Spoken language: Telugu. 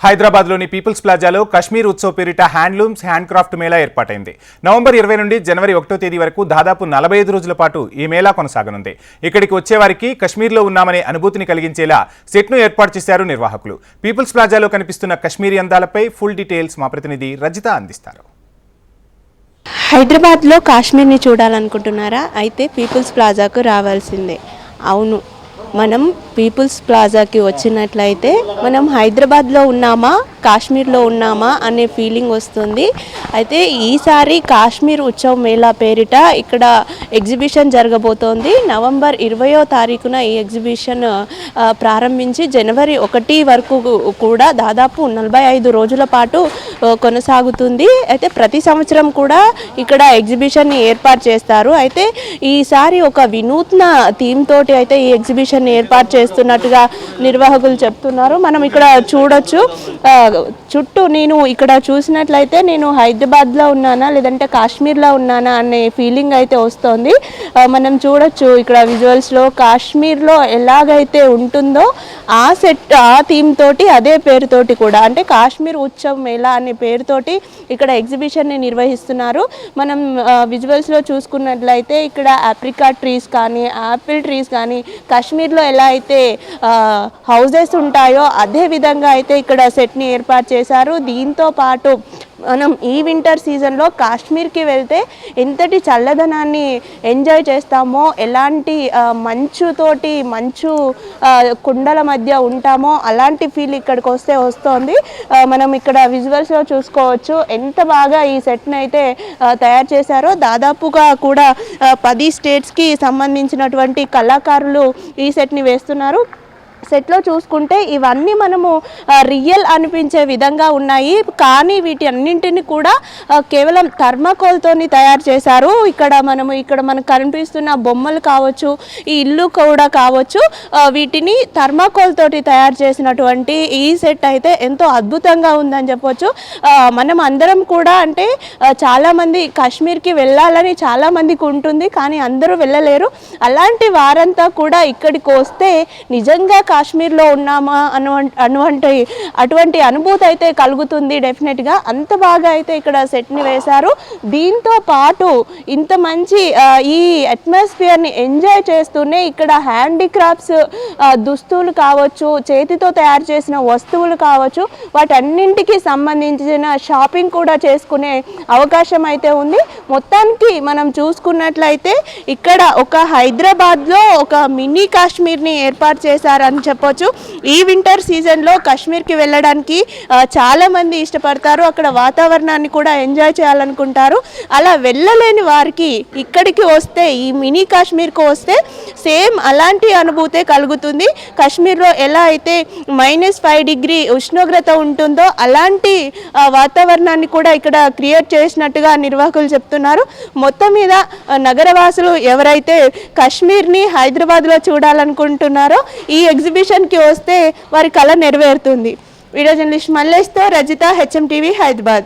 హైదరాబాద్లోని పీపుల్స్ ప్లాజాలో కశ్మీర్ ఉత్సవ్ పేరిట హ్యాండ్లూమ్స్ హ్యాండ్క్రాఫ్ట్ మేళా ఏర్పాటైంది. నవంబర్ 20 నుండి జనవరి 1వ తేదీ వరకు దాదాపు 45 రోజుల పాటు ఈ మేళా కొనసాగనుంది. ఇక్కడికి వచ్చేవారికి కశ్మీర్లో ఉన్నామనే అనుభూతిని కలిగించేలా సెట్ను ఏర్పాటు చేశారు నిర్వాహకులు. పీపుల్స్ ప్లాజాలో కనిపిస్తున్న కశ్మీరీ అందాలపై ఫుల్ డీటెయిల్స్ మా ప్రతినిధి రజిత అందిస్తారు. హైదరాబాద్లో కాశ్మీర్ని చూడాలనుకుంటున్నారా? అయితే పీపుల్స్ ప్లాజాకు రావాల్సిందే. అవును, మనం పీపుల్స్ ప్లాజాకి వచ్చినట్లయితే మనం హైదరాబాద్లో ఉన్నామా కాశ్మీర్లో ఉన్నామా అనే ఫీలింగ్ వస్తుంది. అయితే ఈసారి కాశ్మీర్ ఉత్సవ్ మేళా పేరిట ఇక్కడ ఎగ్జిబిషన్ జరగబోతోంది. నవంబర్ 20వ తారీఖున ఈ ఎగ్జిబిషన్ ప్రారంభించి జనవరి 1 వరకు కూడా దాదాపు 45 రోజుల పాటు కొనసాగుతుంది. అయితే ప్రతి సంవత్సరం కూడా ఇక్కడ ఎగ్జిబిషన్ని ఏర్పాటు చేస్తారు. అయితే ఈసారి ఒక వినూత్న థీమ్ తోటి అయితే ఈ ఎగ్జిబిషన్ ఏర్పాటు చేస్తున్నట్టుగా నిర్వాహకులు చెప్తున్నారు. మనం ఇక్కడ చూడొచ్చు. చుట్టూ నేను ఇక్కడ చూసినట్లయితే నేను హైదరాబాద్లో ఉన్నానా లేదంటే కాశ్మీర్లో ఉన్నానా అనే ఫీలింగ్ అయితే వస్తుంది. మనం చూడొచ్చు ఇక్కడ విజువల్స్లో కాశ్మీర్లో ఎలాగైతే ఉంటుందో ఆ థీమ్ తోటి అదే పేరుతోటి కూడా అంటే కాశ్మీర్ ఉత్సవ్ మేళా అనే పేరుతోటి ఇక్కడ ఎగ్జిబిషన్ని నిర్వహిస్తున్నారు. మనం విజువల్స్లో చూసుకున్నట్లయితే ఇక్కడ ఆప్రికాట్ ట్రీస్ కానీ యాపిల్ ట్రీస్ కానీ కాశ్మీర్లో ఎలా అయితే హౌజెస్ ఉంటాయో అదే విధంగా అయితే ఇక్కడ సెట్ని ఏర్పాటు చేశారు. దీంతో పాటు మనం ఈ వింటర్ సీజన్లో కాశ్మీర్కి వెళ్తే ఎంతటి చల్లదనాన్ని ఎంజాయ్ చేస్తామో, ఎలాంటి మంచు కుండల మధ్య ఉంటామో అలాంటి ఫీల్ ఇక్కడికి వస్తే వస్తుంది. మనం ఇక్కడ విజువల్స్లో చూసుకోవచ్చు ఎంత బాగా ఈ సెట్ని అయితే తయారు చేశారో. దాదాపుగా కూడా 10 స్టేట్స్కి సంబంధించినటువంటి కళాకారులు ఈ సెట్ని వేస్తున్నారు. సెట్లో చూసుకుంటే ఇవన్నీ మనము రియల్ అనిపించే విధంగా ఉన్నాయి. కానీ వీటి అన్నింటిని కూడా కేవలం థర్మాకోల్తోని తయారు చేశారు. ఇక్కడ మనకు కనిపిస్తున్న బొమ్మలు కావచ్చు, ఈ ఇల్లు కూడా కావచ్చు, వీటిని థర్మాకోల్ తోటి తయారు చేసినటువంటి ఈ సెట్ అయితే ఎంతో అద్భుతంగా ఉందని చెప్పొచ్చు. మనం అందరం కూడా అంటే చాలామంది కాశ్మీర్కి వెళ్ళాలని చాలామందికి ఉంటుంది, కానీ అందరూ వెళ్ళలేరు. అలాంటి వారంతా కూడా ఇక్కడికి వస్తే నిజంగా కాశ్మీర్లో ఉన్నామా అటువంటి అనుభూతి అయితే కలుగుతుంది డెఫినెట్గా. అంత బాగా అయితే ఇక్కడ సెట్ని వేశారు. దీంతో పాటు ఇంత మంచి ఈ అట్మాస్ఫియర్ని ఎంజాయ్ చేస్తూనే ఇక్కడ హ్యాండీక్రాఫ్ట్స్ దుస్తులు కావచ్చు, చేతితో తయారు చేసిన వస్తువులు కావచ్చు, వాటన్నింటికి సంబంధించిన షాపింగ్ కూడా చేసుకునే అవకాశం అయితే ఉంది. మొత్తానికి మనం చూసుకున్నట్లయితే ఇక్కడ ఒక హైదరాబాద్లో ఒక మినీ కాశ్మీర్ని ఏర్పాటు చేశారని చెప్పొచ్చు. ఈ వింటర్ సీజన్లో కాశ్మీర్కి వెళ్ళడానికి చాలామంది ఇష్టపడతారు. అక్కడ వాతావరణాన్ని కూడా ఎంజాయ్ చేయాలనుకుంటారు. అలా వెళ్ళలేని వారికి ఇక్కడికి వస్తే, ఈ మినీ కాశ్మీర్కి వస్తే సేమ్ అలాంటి అనుభూతే కలుగుతుంది. కాశ్మీర్లో ఎలా అయితే -5 డిగ్రీ ఉష్ణోగ్రత ఉంటుందో అలాంటి వాతావరణాన్ని కూడా ఇక్కడ క్రియేట్ చేసినట్టుగా నిర్వాహకులు చెప్తున్నారు. మొత్తం మీద నగరవాసులు ఎవరైతే కాశ్మీర్ని హైదరాబాద్లో చూడాలనుకుంటున్నారో ఈ ఎగ్జిబిషన్కి వస్తే వారి కళ నెరవేరుతుంది. వీడియో జర్నలిస్ట్ మల్లేష్తో రజిత, HM టీవీ, హైదరాబాద్.